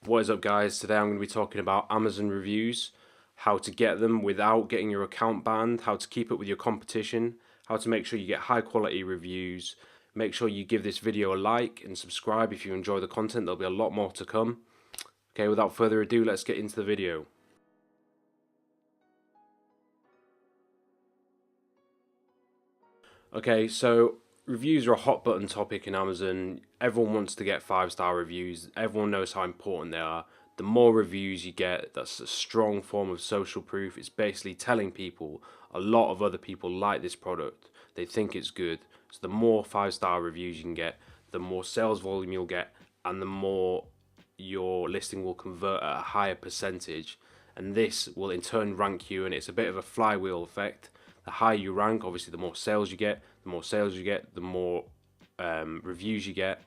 What is up, guys? Today I'm going to be talking about Amazon reviews, how to get them without getting your account banned, how to keep up with your competition, how to make sure you get high quality reviews. Make sure you give this video a like and subscribe if you enjoy the content. There'll be a lot more to come. Okay, without further ado, let's get into the video. Okay, so reviews are a hot button topic in Amazon. Everyone wants to get 5-star reviews. Everyone knows how important they are. The more reviews you get, that's a strong form of social proof. It's basically telling people a lot of other people like this product. They think it's good. So the more 5-star reviews you can get, the more sales volume you'll get, and the more your listing will convert at a higher percentage. And this will in turn rank you, and it's a bit of a flywheel effect. The higher you rank, obviously the more sales you get. The more sales you get, the more reviews you get,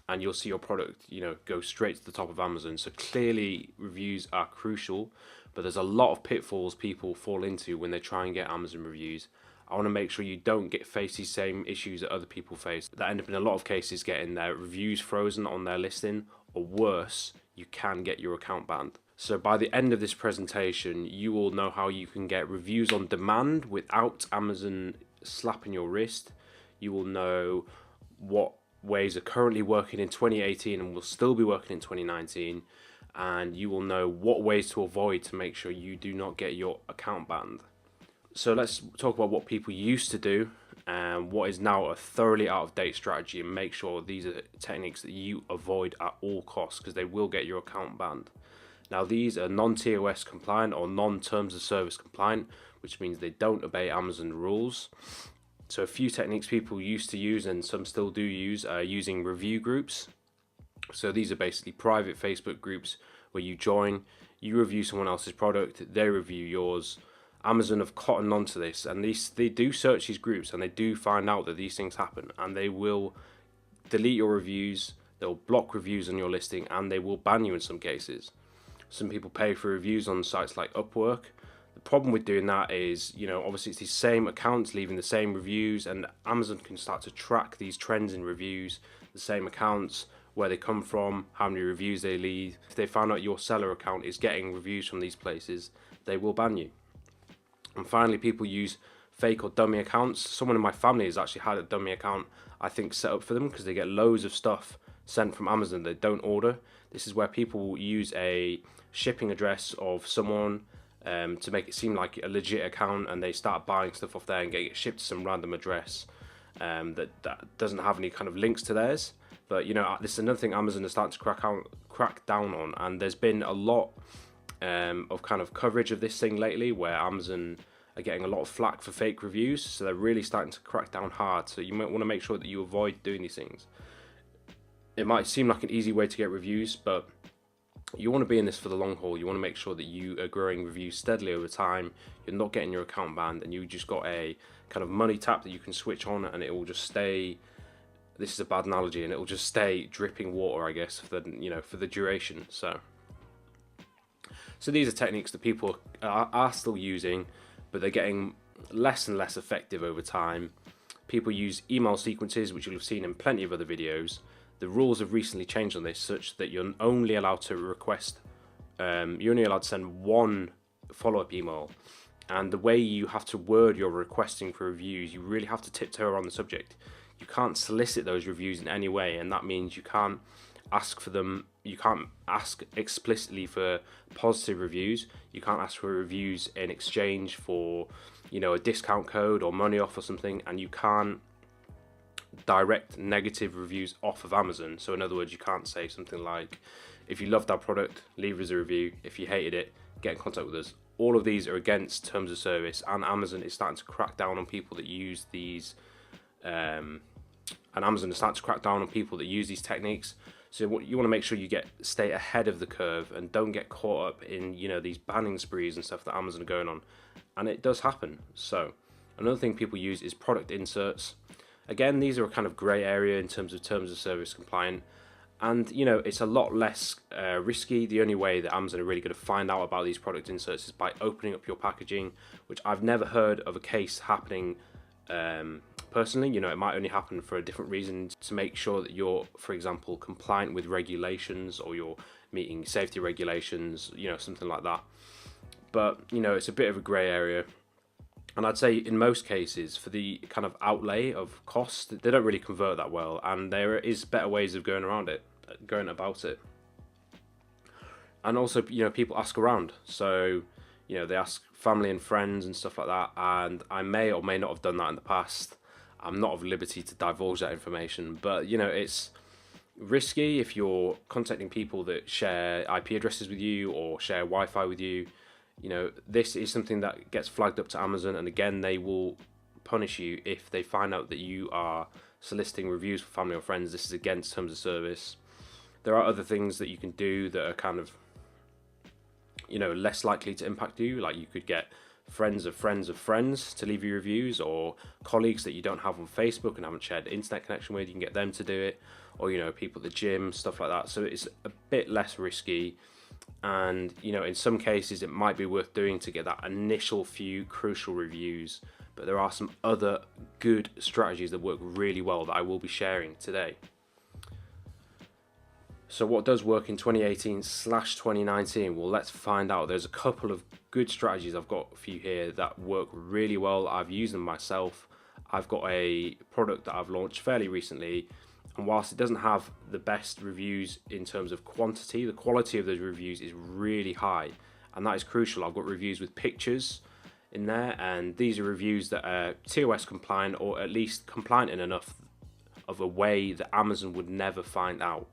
and you'll see your product, go straight to the top of Amazon. So clearly reviews are crucial, but there's a lot of pitfalls people fall into when they try and get Amazon reviews. I want to make sure you don't face these same issues that other people face, that end up in a lot of cases getting their reviews frozen on their listing, or worse, you can get your account banned. So by the end of this presentation, you will know how you can get reviews on demand without Amazon slapping your wrist. You will know what ways are currently working in 2018 and will still be working in 2019. And you will know what ways to avoid to make sure you do not get your account banned. So let's talk about what people used to do and what is now a thoroughly out of date strategy, and make sure these are techniques that you avoid at all costs, because they will get your account banned. Now, these are non-TOS compliant or non-terms of service compliant, which means they don't obey Amazon rules. So a few techniques people used to use, and some still do use, are using review groups. So these are basically private Facebook groups where you join, you review someone else's product, they review yours. Amazon have cottoned onto this, and they do search these groups, and they do find out that these things happen, and they will delete your reviews, they'll block reviews on your listing, and they will ban you in some cases. Some people pay for reviews on sites like Upwork. The problem with doing that is, obviously it's these same accounts leaving the same reviews, and Amazon can start to track these trends in reviews, the same accounts, where they come from, how many reviews they leave. If they find out your seller account is getting reviews from these places, they will ban you. And finally, people use fake or dummy accounts. Someone in my family has actually had a dummy account, I think, set up for them, because they get loads of stuff sent from Amazon they don't order. This is where people use a shipping address of someone to make it seem like a legit account, and they start buying stuff off there and get it shipped to some random address that doesn't have any kind of links to theirs. But this is another thing Amazon is starting to crack down on, and there's been a lot of kind of coverage of this thing lately, where Amazon are getting a lot of flack for fake reviews. So they're really starting to crack down hard. So you might want to make sure that you avoid doing these things. It might seem like an easy way to get reviews, but you want to be in this for the long haul. You want to make sure that you are growing reviews steadily over time. You're not getting your account banned, and you just got a kind of money tap that you can switch on, and it will just stay. This is a bad analogy, and it will just stay dripping water, I guess, for the duration. So these are techniques that people are still using, but they're getting less and less effective over time. People use email sequences, which you'll have seen in plenty of other videos. The rules have recently changed on this, such that you're only allowed to request, you're only allowed to send one follow-up email. And the way you have to word your requesting for reviews, you really have to tiptoe around the subject. You can't solicit those reviews in any way, and that means you can't ask for them. You can't ask explicitly for positive reviews. You can't ask for reviews in exchange for, a discount code or money off or something, and you can't direct negative reviews off of Amazon. So in other words, you can't say something like, if you loved our product, leave us a review. If you hated it, get in contact with us. All of these are against terms of service, and Amazon is starting to crack down on people that use these techniques. So what you want to make sure you stay ahead of the curve, and don't get caught up in these banning sprees and stuff that Amazon are going on, and it does happen. So another thing people use is product inserts. Again, these are a kind of grey area in terms of service compliant, and it's a lot less risky. The only way that Amazon are really going to find out about these product inserts is by opening up your packaging, which I've never heard of a case happening personally. It might only happen for a different reason, to make sure that you're, for example, compliant with regulations, or you're meeting safety regulations, something like that. But, it's a bit of a grey area. And I'd say in most cases, for the kind of outlay of cost, they don't really convert that well. And there is better ways of going about it. And also, people ask around. So, they ask family and friends and stuff like that. And I may or may not have done that in the past. I'm not at liberty to divulge that information. But, it's risky if you're contacting people that share IP addresses with you or share Wi-Fi with you. This is something that gets flagged up to Amazon, and again, they will punish you if they find out that you are soliciting reviews for family or friends. This is against terms of service. There are other things that you can do that are kind of, less likely to impact you. Like you could get friends of friends of friends to leave you reviews, or colleagues that you don't have on Facebook and haven't shared internet connection with. You can get them to do it, or people at the gym, stuff like that. So it's a bit less risky. And in some cases it might be worth doing to get that initial few crucial reviews, but there are some other good strategies that work really well that I will be sharing today. So what does work in 2018/2019? Well, let's find out. There's a couple of good strategies I've got for you here that work really well. I've used them myself. I've got a product that I've launched fairly recently, and whilst it doesn't have the best reviews in terms of quantity, the quality of those reviews is really high, and that is crucial. I've got reviews with pictures in there, and these are reviews that are TOS compliant, or at least compliant in enough of a way that Amazon would never find out.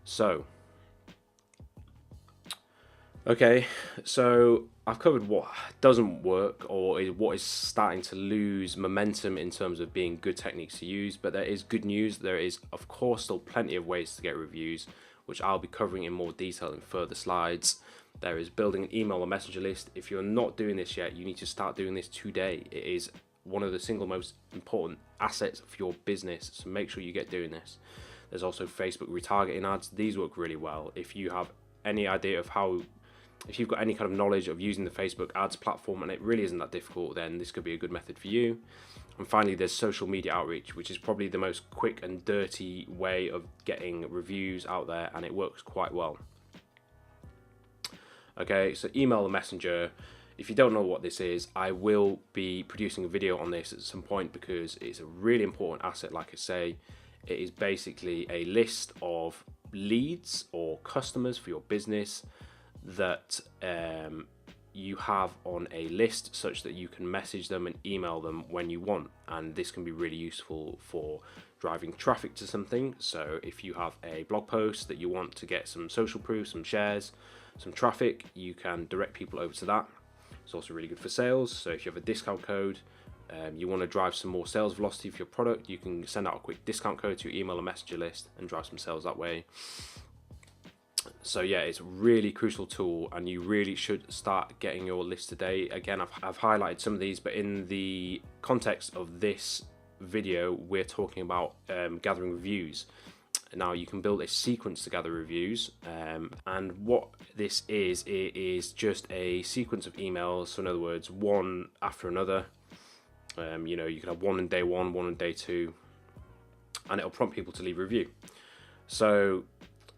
So I've covered what doesn't work, or what is starting to lose momentum in terms of being good techniques to use. But there is good news. There is, of course, still plenty of ways to get reviews, which I'll be covering in more detail in further slides. There is building an email or messenger list. If you're not doing this yet, you need to start doing this today. It is one of the single most important assets for your business, so make sure you get doing this. There's also Facebook retargeting ads. These work really well. If you have any idea of if you've got any kind of knowledge of using the Facebook ads platform, and it really isn't that difficult, then this could be a good method for you. And finally, there's social media outreach, which is probably the most quick and dirty way of getting reviews out there, and it works quite well. Okay, so email or messenger. If you don't know what this is, I will be producing a video on this at some point, because it's a really important asset. Like I say, it is basically a list of leads or customers for your business that you have on a list, such that you can message them and email them when you want. And this can be really useful for driving traffic to something. So if you have a blog post that you want to get some social proof, some shares, some traffic, you can direct people over to that. It's also really good for sales. So if you have a discount code, you want to drive some more sales velocity for your product, you can send out a quick discount code to your email or messenger list and drive some sales that way. So yeah, it's a really crucial tool, and you really should start getting your list today. Again, I've highlighted some of these, but in the context of this video, we're talking about gathering reviews. Now you can build a sequence to gather reviews, and what this is, it is just a sequence of emails. So in other words, one after another. You can have one on day 1, one on day 2, and it'll prompt people to leave a review. So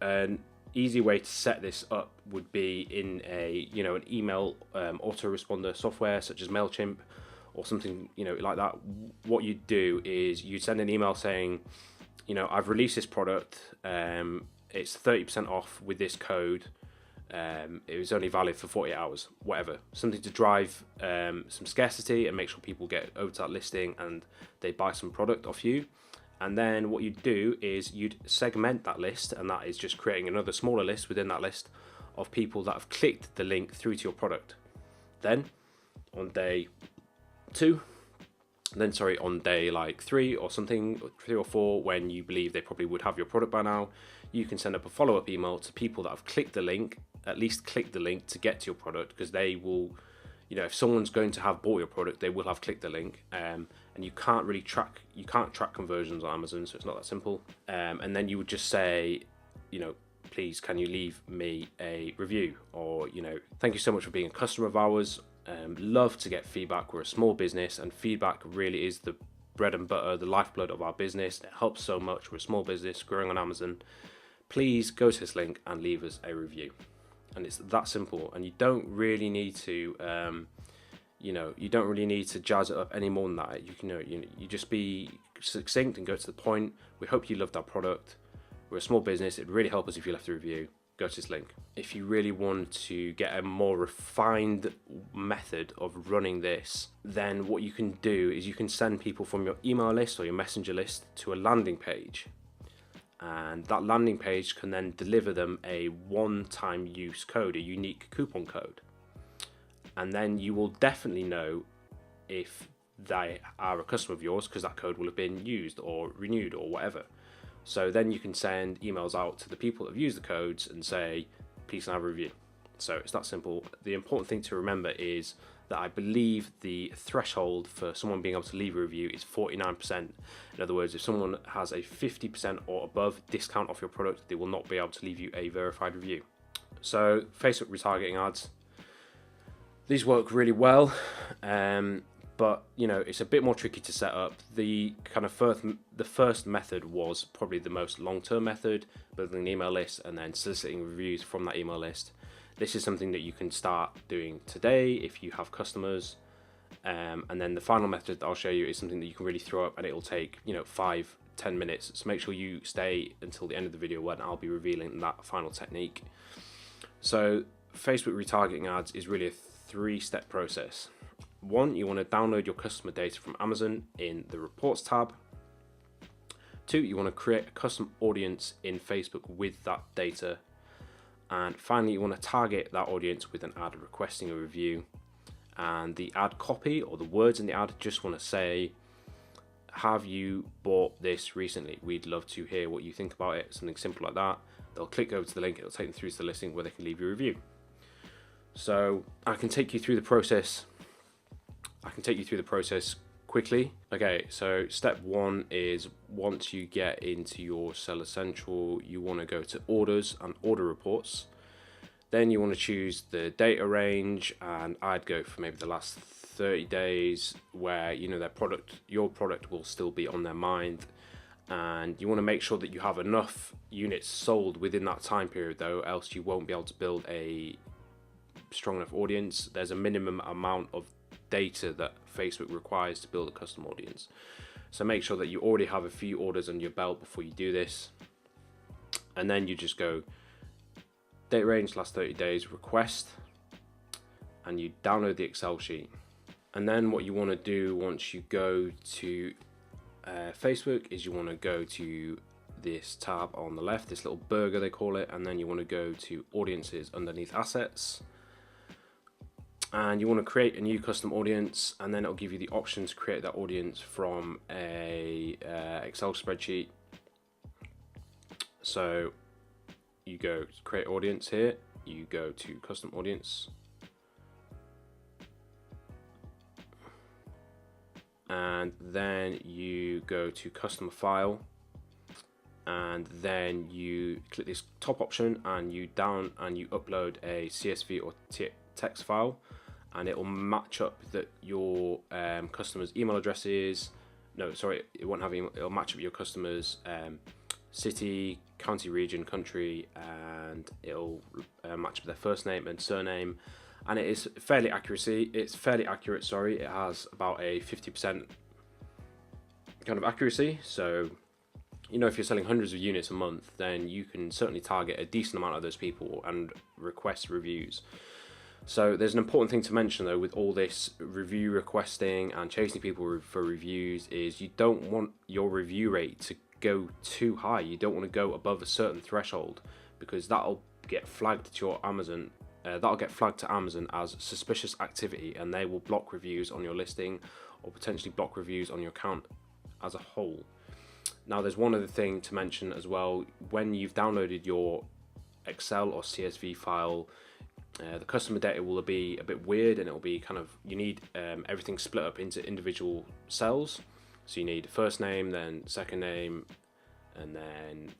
an easy way to set this up would be in an email autoresponder software such as MailChimp or something like that. What you do is you send an email saying, I've released this product, it's 30% off with this code. It was only valid for 48 hours, whatever. Something to drive some scarcity and make sure people get over to that listing and they buy some product off you. And then what you'd do is you'd segment that list, and that is just creating another smaller list within that list of people that have clicked the link through to your product. Then on day 2, on day like 3 or something, 3 or 4, when you believe they probably would have your product by now, you can send up a follow-up email to people that have clicked the link, at least click the link to get to your product, because they will, if someone's going to have bought your product, they will have clicked the link, and you can't track conversions on Amazon, so it's not that simple. And then you would just say, please, can you leave me a review, or thank you so much for being a customer of ours. Love to get feedback. We're a small business, and feedback really is the bread and butter, the lifeblood of our business. It helps so much. We're a small business growing on Amazon. please go to this link and leave us a review. And it's that simple. And you don't really need to, you don't really need to jazz it up any more than that. You just be succinct and go to the point. We hope you loved our product. We're a small business. It'd really help us if you left a review. Go to this link. If you really want to get a more refined method of running this, then what you can do is you can send people from your email list or your messenger list to a landing page. And that landing page can then deliver them a one-time use code, a unique coupon code. And then you will definitely know if they are a customer of yours, because that code will have been used or renewed or whatever. So then you can send emails out to the people that have used the codes and say, please can I have a review. So it's that simple. The important thing to remember is that I believe the threshold for someone being able to leave a review is 49%. In other words, if someone has a 50% or above discount off your product, they will not be able to leave you a verified review. So Facebook retargeting ads, these work really well, but it's a bit more tricky to set up. The first method was probably the most long-term method, building an email list and then soliciting reviews from that email list. This is something that you can start doing today if you have customers, and then the final method that I'll show you is something that you can really throw up, and it will take 5-10 minutes. So make sure you stay until the end of the video when I'll be revealing that final technique. So Facebook retargeting ads is really a 3-step process. 1, you want to download your customer data from Amazon in the reports tab. 2, you want to create a custom audience in Facebook with that data. And finally, you want to target that audience with an ad requesting a review. And the ad copy, or the words in the ad, just want to say, have you bought this recently? We'd love to hear what you think about it. Something simple like that. They'll click over to the link, it'll take them through to the listing where they can leave you a review. So I can take you through the process. Quickly. Okay, so step 1 is, once you get into your Seller Central, you want to go to orders and order reports. Then you want to choose the data range, and I'd go for maybe the last 30 days where your product will still be on their mind. And you want to make sure that you have enough units sold within that time period, though, else you won't be able to build a strong enough audience. There's a minimum amount of data that Facebook requires to build a custom audience. So make sure that you already have a few orders under your belt before you do this. And then you just go date range, last 30 days, request, and you download the Excel sheet. And then what you want to do once you go to Facebook is you want to go to this tab on the left, this little burger they call it, and then you want to go to audiences underneath assets. And you want to create a new custom audience, and then it'll give you the option to create that audience from a Excel spreadsheet. So you go to create audience here, you go to custom audience, and then you go to customer file, and then you click this top option and you upload a CSV or text file, and it will match up that your customers' email addresses. No, sorry, it won't have email. It'll match up your customers' city, county, region, country, and it'll match up their first name and surname. And it is fairly accurate. It has about a 50% kind of accuracy. So, if you're selling hundreds of units a month, then you can certainly target a decent amount of those people and request reviews. So there's an important thing to mention though with all this review requesting and chasing people for reviews is you don't want your review rate to go too high. You don't want to go above a certain threshold, because that'll get flagged to your Amazon. That'll get flagged to Amazon as suspicious activity, and they will block reviews on your listing or potentially block reviews on your account as a whole. Now there's one other thing to mention as well. When you've downloaded your Excel or CSV file, the customer data will be a bit weird, and it'll be you need everything split up into individual cells. So you need first name, then second name, and then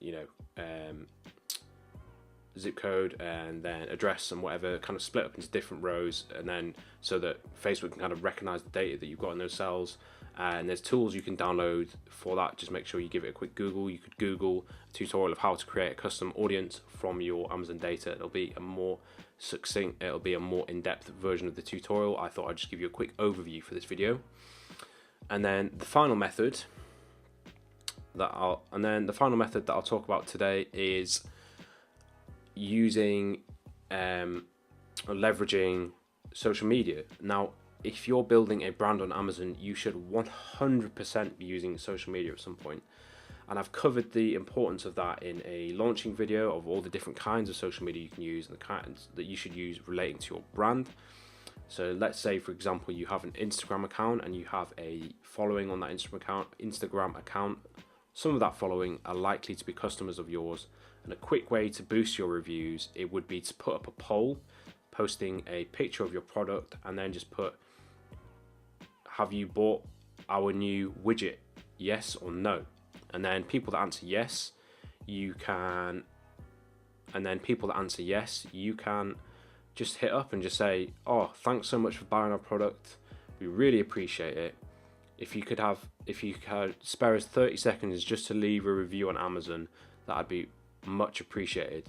zip code, and then address and whatever, kind of split up into different rows, and then so that Facebook can kind of recognize the data that you've got in those cells. And there's tools you can download for that. Just make sure you give it a quick Google. You could Google a tutorial of how to create a custom audience from your Amazon data. It'll be a more succinct, it'll be a more in-depth version of the tutorial. I thought I'd just give you a quick overview for this video. And then the final method that I'll talk about today is using leveraging social media. Now, if you're building a brand on Amazon, you should 100% be using social media at some point. And I've covered the importance of that in a launching video of all the different kinds of social media you can use and the kinds that you should use relating to your brand. So let's say, for example, you have an Instagram account and you have a following on that Instagram account. Some of that following are likely to be customers of yours. And a quick way to boost your reviews, it would be to put up a poll, posting a picture of your product, and then just put, have you bought our new widget? Yes or no? And then people that answer yes, you can just hit up and just say, oh, thanks so much for buying our product. We really appreciate it. If you could spare us 30 seconds just to leave a review on Amazon, that'd be much appreciated.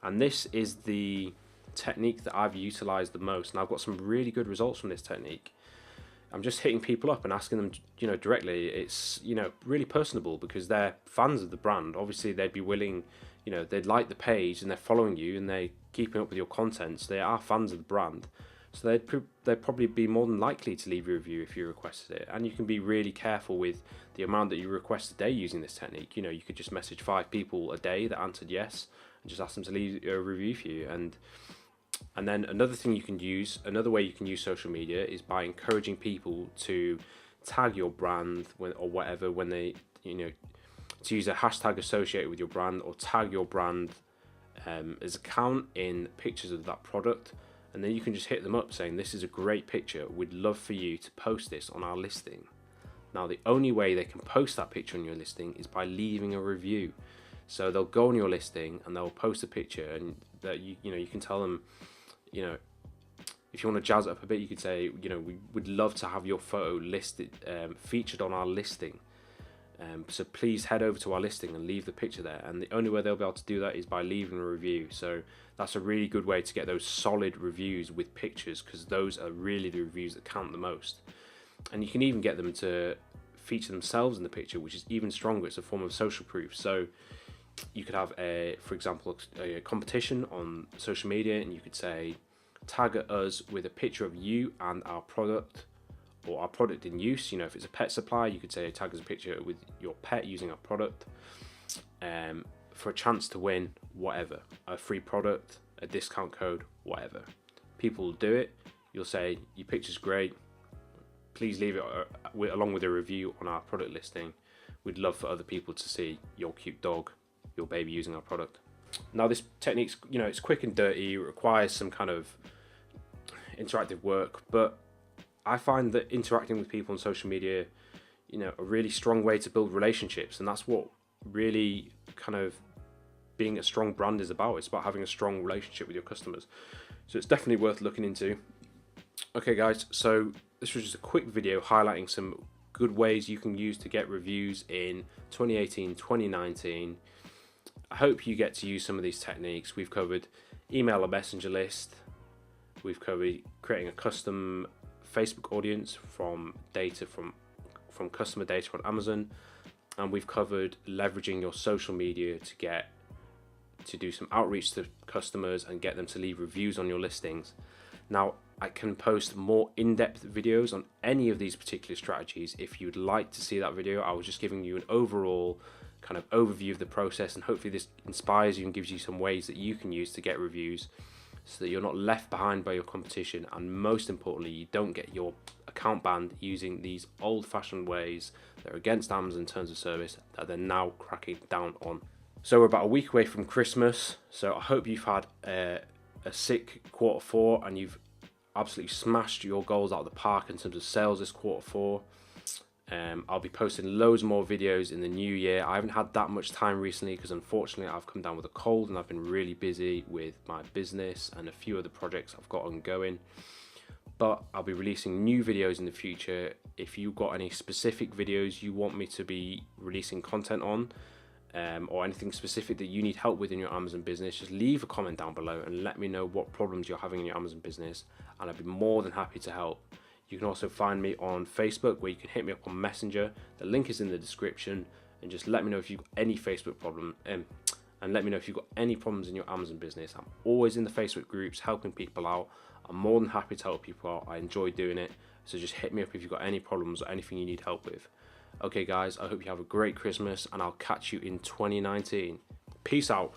And this is the technique that I've utilized the most, and I've got some really good results from this technique. I'm just hitting people up and asking them, directly. It's, really personable because they're fans of the brand. Obviously, they'd be willing, they'd like the page and they're following you and they're keeping up with your content. So they are fans of the brand. So they'd probably be more than likely to leave a review if you requested it. And you can be really careful with the amount that you request a day using this technique. You could just message 5 people a day that answered yes and just ask them to leave a review for you. And then another way you can use social media is by encouraging people to tag your brand or whatever when they, to use a hashtag associated with your brand, or tag your brand as account in pictures of that product. And then you can just hit them up saying, this is a great picture. We'd love for you to post this on our listing. Now, the only way they can post that picture on your listing is by leaving a review. So they'll go on your listing and they'll post a picture, and that you can tell them, if you want to jazz it up a bit, you could say, we would love to have your photo listed, featured on our listing. So please head over to our listing and leave the picture there. And the only way they'll be able to do that is by leaving a review. So that's a really good way to get those solid reviews with pictures, because those are really the reviews that count the most. And you can even get them to feature themselves in the picture, which is even stronger. It's a form of social proof. So you could have for example, a competition on social media, and you could say, tag us with a picture of you and our product, or our product in use. If it's a pet supply, you could say, tag us a picture with your pet using our product, for a chance to win whatever, a free product, a discount code, whatever. People will do it. You'll say, your picture's great, please leave it along with a review on our product listing. We'd love for other people to see your cute dog, your baby using our product. Now, this technique's, it's quick and dirty. It requires some kind of interactive work, but I find that interacting with people on social media, a really strong way to build relationships, and that's what really kind of being a strong brand is about. It's about having a strong relationship with your customers. So it's definitely worth looking into. Okay, guys, so this was just a quick video highlighting some good ways you can use to get reviews in 2018, 2019. I hope you get to use some of these techniques. We've covered email a messenger list. We've covered creating a custom Facebook audience from customer data on Amazon, and we've covered leveraging your social media to do some outreach to customers and get them to leave reviews on your listings. Now, I can post more in-depth videos on any of these particular strategies. If you'd like to see that video, I was just giving you an overall kind of overview of the process, and hopefully this inspires you and gives you some ways that you can use to get reviews, so that you're not left behind by your competition, and most importantly, you don't get your account banned using these old-fashioned ways that are against Amazon terms of service that they're now cracking down on. So we're about a week away from Christmas, so I hope you've had a sick Q4 and you've absolutely smashed your goals out of the park in terms of sales this Q4. I'll be posting loads more videos in the new year. I haven't had that much time recently because unfortunately I've come down with a cold and I've been really busy with my business and a few other projects I've got ongoing. But I'll be releasing new videos in the future. If you've got any specific videos you want me to be releasing content on, or anything specific that you need help with in your Amazon business, just leave a comment down below and let me know what problems you're having in your Amazon business, and I'd be more than happy to help. You can also find me on Facebook, where you can hit me up on Messenger. The link is in the description, and just let me know if you've got any Facebook problem, and let me know if you've got any problems in your Amazon business. I'm always in the Facebook groups helping people out. I'm more than happy to help people out. I enjoy doing it. So just hit me up if you've got any problems or anything you need help with. Okay guys, I hope you have a great Christmas, and I'll catch you in 2019. Peace out.